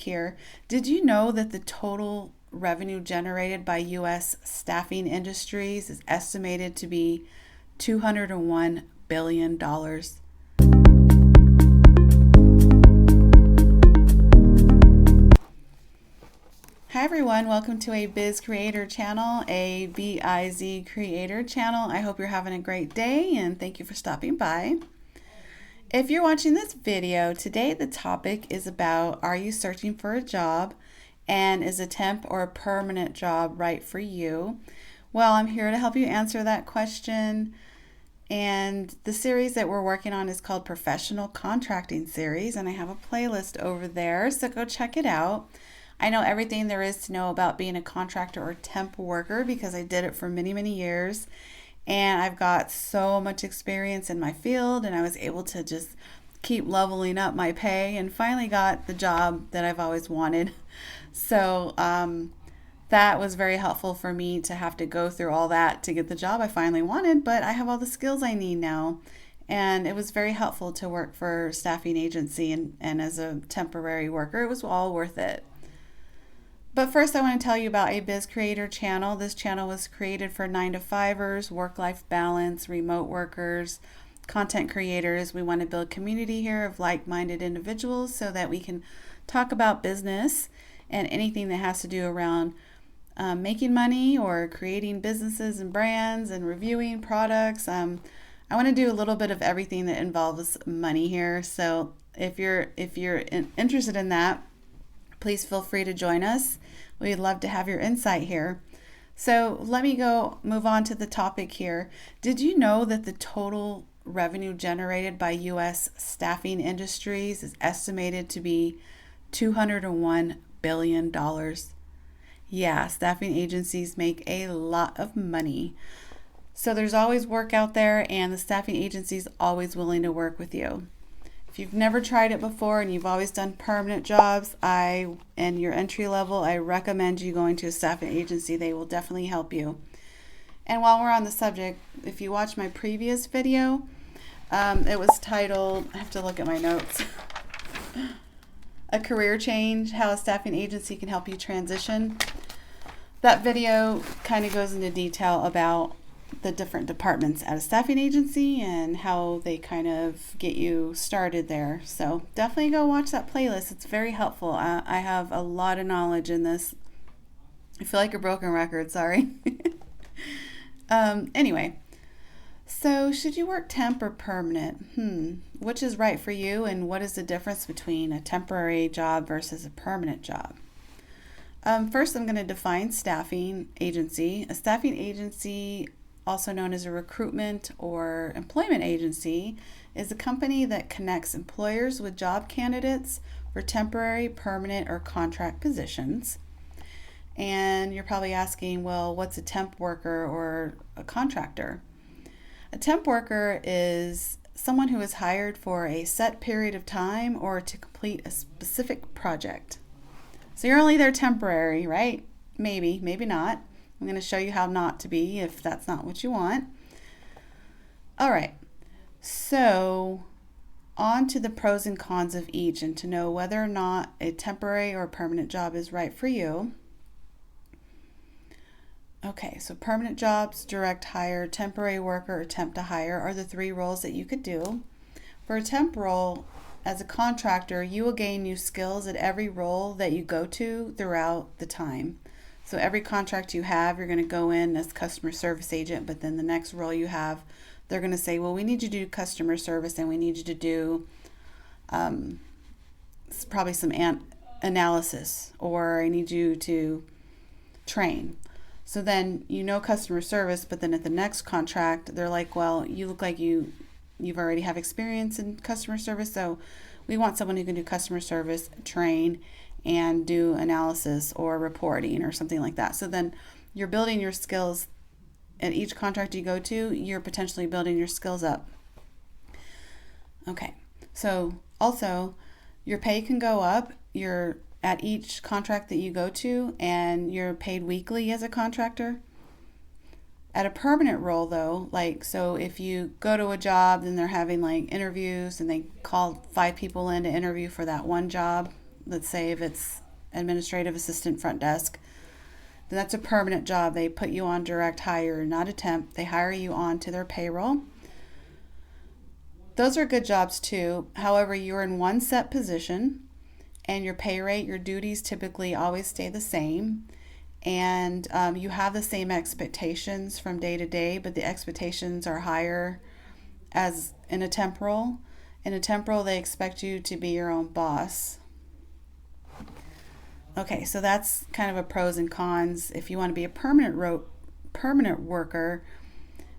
Here. Did you know that the total revenue generated by U.S. staffing industries is estimated to be $201 billion? Hi everyone, welcome to a Biz Creator channel, a B-I-Z Creator channel. I hope you're having a great day and thank you for stopping by. If you're watching this video, today the topic is about, are you searching for a job and is a temp or a permanent job right for you? Well, I'm here to help you answer that question. And the series that we're working on is called Professional Contracting Series, and I have a playlist over there, so go check it out. I know everything there is to know about being a contractor or temp worker because I did it for many, many years. And I've got so much experience in my field, and I was able to just keep leveling up my pay and finally got the job that I've always wanted. So that was very helpful for me to have to go through all that to get the job I finally wanted, but I have all the skills I need now. And it was very helpful to work for a staffing agency and as a temporary worker. It was all worth it. But first I want to tell you about a Biz Creator channel. This channel was created for 9-to-5ers, work-life balance, remote workers, content creators. We want to build community here of like-minded individuals so that we can talk about business and anything that has to do around making money or creating businesses and brands and reviewing products. I want to do a little bit of everything that involves money here. So if you're interested in that, please feel free to join us. We'd love to have your insight here. So let me move on to the topic here. Did you know that the total revenue generated by U.S. staffing industries is estimated to be $201 billion? Yeah, staffing agencies make a lot of money. So there's always work out there, and the staffing agency is always willing to work with you. If you've never tried it before and you've always done permanent jobs, and you're entry level, I recommend you going to a staffing agency. They will definitely help you. And while we're on the subject, if you watch my previous video, it was titled, I have to look at my notes, A Career Change, How a Staffing Agency Can Help You Transition. That video kind of goes into detail about the different departments at a staffing agency and how they kind of get you started there. So definitely go watch that playlist. It's very helpful. I have a lot of knowledge in this. I feel like a broken record, sorry. Anyway, so should you work temp or permanent? Which is right for you, and what is the difference between a temporary job versus a permanent job? First, I'm going to define staffing agency. A staffing agency, also known as a recruitment or employment agency, is a company that connects employers with job candidates for temporary, permanent, or contract positions. And you're probably asking, well, what's a temp worker or a contractor? A temp worker is someone who is hired for a set period of time or to complete a specific project. So you're only there temporary, right? Maybe, maybe not. I'm going to show you how not to be if that's not what you want. All right, so on to the pros and cons of each and to know whether or not a temporary or permanent job is right for you. Okay, so permanent jobs, direct hire, temporary worker, or temp to hire are the three roles that you could do. For a temp role, as a contractor, you will gain new skills at every role that you go to throughout the time. So every contract you have, you're going to go in as customer service agent, but then the next role you have, they're going to say, well, we need you to do customer service and we need you to do probably some analysis, or I need you to train. So then you know customer service, but then at the next contract, they're like, well, you look like you've already have experience in customer service, so we want someone who can do customer service, train, and do analysis or reporting or something like that. So then you're building your skills at each contract you go to, you're potentially building your skills up. Okay, so also your pay can go up. You're at each contract that you go to, and you're paid weekly as a contractor. At a permanent role though, so if you go to a job, then they're having interviews and they call 5 people in to interview for that one job, let's say if it's administrative assistant front desk, then that's a permanent job. They put you on direct hire, not a temp. They hire you onto their payroll. Those are good jobs too. However, you're in one set position and your pay rate, your duties typically always stay the same. And you have the same expectations from day to day, but the expectations are higher as in a temporal. In a temporal, they expect you to be your own boss. Okay, so that's kind of a pros and cons. If you want to be a permanent worker,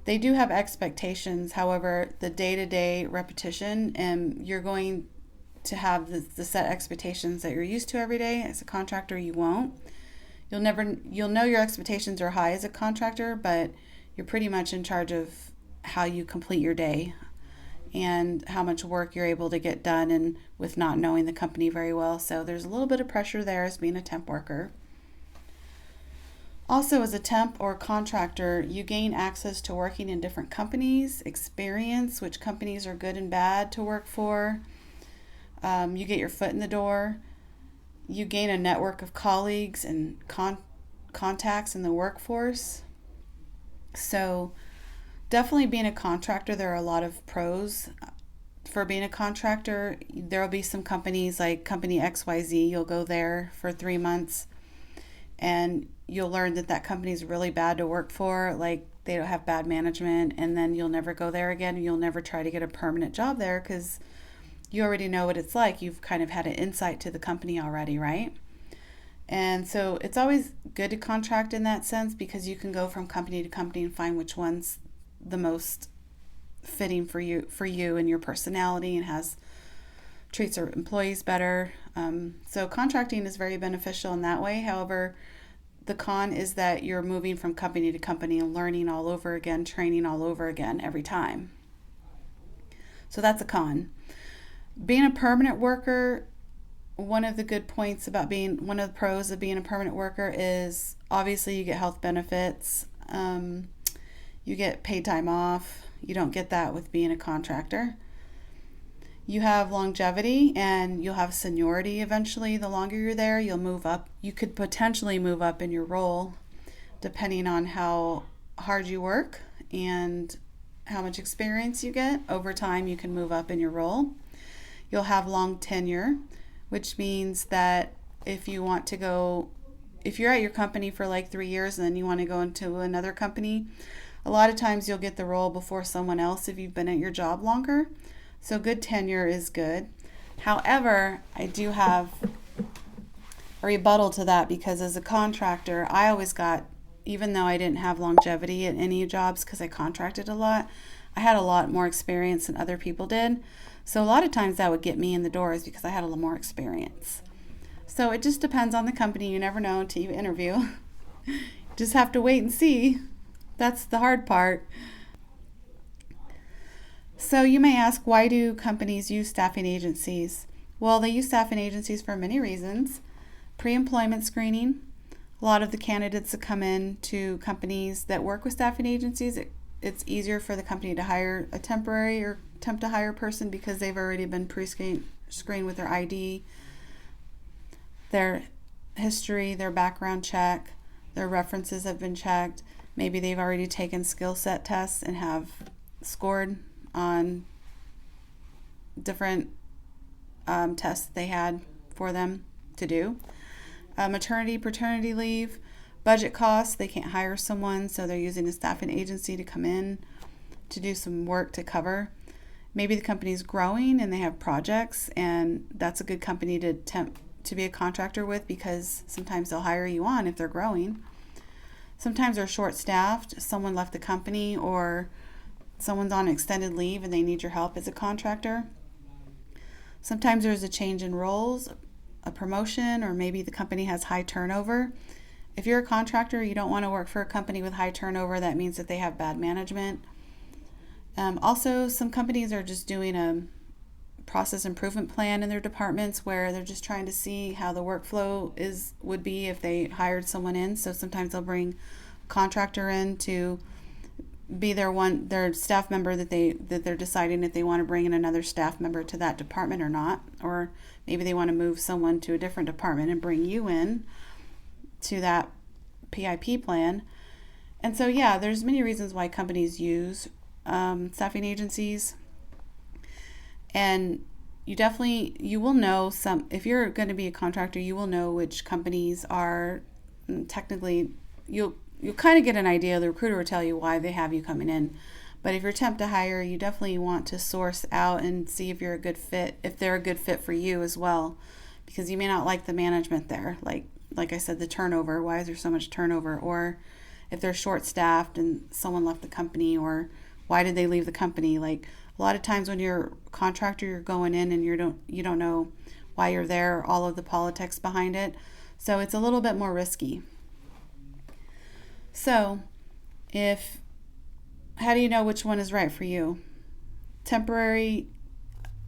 they do have expectations. However, the day-to-day repetition, and you're going to have the set expectations that you're used to every day. As a contractor, you won't. You'll know your expectations are high as a contractor, but you're pretty much in charge of how you complete your day and how much work you're able to get done, and with not knowing the company very well. So there's a little bit of pressure there as being a temp worker. Also, as a temp or contractor, you gain access to working in different companies, experience which companies are good and bad to work for. You get your foot in the door. You gain a network of colleagues and contacts in the workforce. So definitely being a contractor, there are a lot of pros for being a contractor. There will be some companies like company XYZ. You'll go there for 3 months and you'll learn that company is really bad to work for. Like they don't have bad management, and then you'll never go there again. You'll never try to get a permanent job there because you already know what it's like. You've kind of had an insight to the company already, right? And so it's always good to contract in that sense because you can go from company to company and find which one's the most fitting for you and your personality, and treats our employees better. So contracting is very beneficial in that way. However, the con is that you're moving from company to company and learning all over again, training all over again every time. So that's a con. Being a permanent worker, one of the pros of being a permanent worker is obviously you get health benefits. You get paid time off. You don't get that with being a contractor. You have longevity and you'll have seniority eventually. The longer you're there, you'll move up. You could potentially move up in your role depending on how hard you work and how much experience you get. Over time, you can move up in your role. You'll have long tenure, which means that if you're at your company for like 3 years and then you want to go into another company, a lot of times you'll get the role before someone else if you've been at your job longer. So good tenure is good. However, I do have a rebuttal to that because as a contractor, I always got, even though I didn't have longevity at any jobs because I contracted a lot, I had a lot more experience than other people did. So a lot of times that would get me in the doors because I had a little more experience. So it just depends on the company. You never know until you interview. Just have to wait and see. That's the hard part. So you may ask, why do companies use staffing agencies? Well, they use staffing agencies for many reasons. Pre-employment screening. A lot of the candidates that come in to companies that work with staffing agencies, it's easier for the company to hire a temporary or temp to hire person because they've already been pre-screened with their ID, their history, their background check, their references have been checked. Maybe they've already taken skill set tests and have scored on different tests they had for them to do. Maternity, paternity leave, budget costs. They can't hire someone, so they're using a staffing agency to come in to do some work to cover. Maybe the company's growing and they have projects, and that's a good company to be a contractor with because sometimes they'll hire you on if they're growing. Sometimes they're short-staffed. Someone left the company or someone's on extended leave and they need your help as a contractor. Sometimes there's a change in roles, a promotion, or maybe the company has high turnover. If you're a contractor, you don't want to work for a company with high turnover. That means that they have bad management. Also, some companies are just doing a process improvement plan in their departments where they're just trying to see how the workflow would be if they hired someone in. So sometimes they'll bring a contractor in to be their staff member that they're deciding if they want to bring in another staff member to that department or not, or Maybe they want to move someone to a different department and bring you in to that PIP plan. And so, yeah, there's many reasons why companies use staffing agencies. And you will know some, if you're going to be a contractor, you will know which companies are technically, you'll kind of get an idea. The recruiter will tell you why they have you coming in. But if you're temp to hire, you definitely want to source out and see if you're a good fit, if they're a good fit for you as well, because you may not like the management there. Like I said, the turnover. Why is there so much turnover? Or if they're short staffed and someone left the company, or why did they leave the company? Like a lot of times when you're a contractor, you're going in and you don't know why you're there, all of the politics behind it. So it's a little bit more risky. So how do you know which one is right for you? Temporary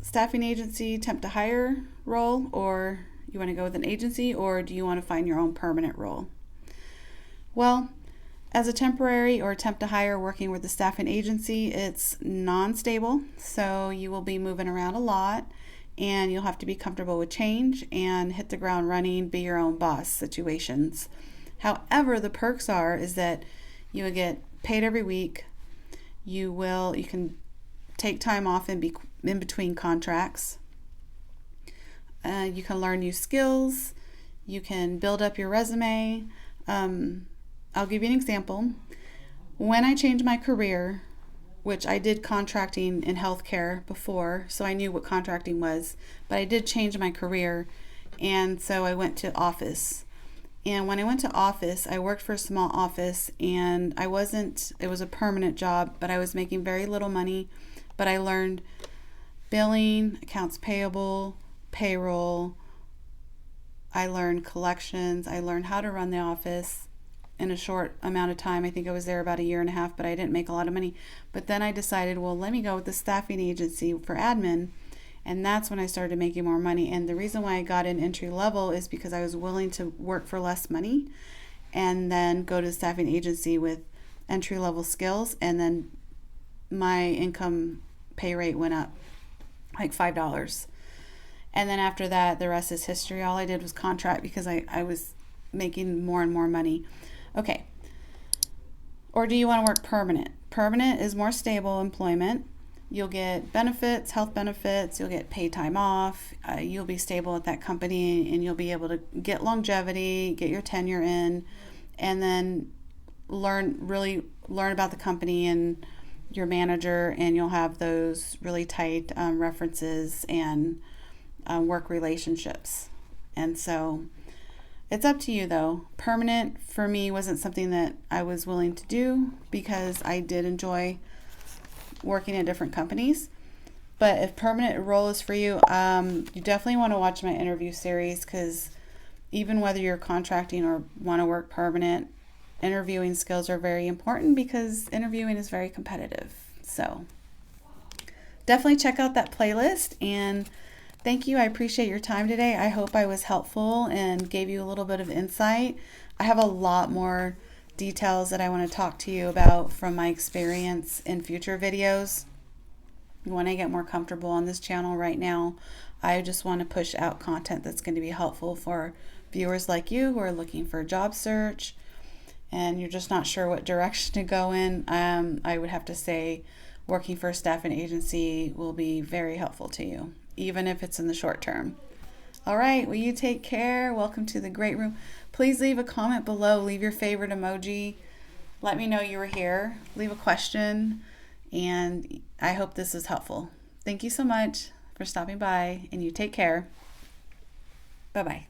staffing agency, temp to hire role, or you want to go with an agency, or do you want to find your own permanent role? Well, as a temporary or temp to hire working with a staffing agency, it's non-stable, so you will be moving around a lot, and you'll have to be comfortable with change and hit the ground running, be your own boss situations. However, the perks is that you will get paid every week. You can take time off in between contracts. You can learn new skills. You can build up your resume. I'll give you an example. When I changed my career, which I did contracting in healthcare before, so I knew what contracting was, but I did change my career, and so I went to office. And when I went to office, I worked for a small office, and it was a permanent job, but I was making very little money. But I learned billing, accounts payable, payroll. I learned collections. I learned how to run the office in a short amount of time. I think I was there about 1.5 years, but I didn't make a lot of money. But then I decided, well, let me go with the staffing agency for admin. And that's when I started making more money. And the reason why I got in entry level is because I was willing to work for less money and then go to the staffing agency with entry level skills. And then my income pay rate went up like $5. And then after that, the rest is history. All I did was contract because I was making more and more money. Okay. Or do you want to work permanent? Permanent is more stable employment. You'll get benefits, health benefits, you'll get paid time off, you'll be stable at that company, and you'll be able to get longevity, get your tenure in, and then really learn about the company and your manager, and you'll have those really tight references and work relationships. And so it's up to you though. Permanent for me wasn't something that I was willing to do because I did enjoy working at different companies. But if permanent role is for you, you definitely want to watch my interview series, because even whether you're contracting or want to work permanent, interviewing skills are very important because interviewing is very competitive. So definitely check out that playlist, and thank you. I appreciate your time today. I hope I was helpful and gave you a little bit of insight. I have a lot more details that I want to talk to you about from my experience in future videos. When I get more comfortable on this channel right now, I just want to push out content that's going to be helpful for viewers like you who are looking for a job search and you're just not sure what direction to go in. I would have to say working for a staffing agency will be very helpful to you, even if it's in the short term. All right, well, you take care. Welcome to the Great Room. Please leave a comment below. Leave your favorite emoji. Let me know you were here. Leave a question. And I hope this is helpful. Thank you so much for stopping by, and you take care. Bye-bye.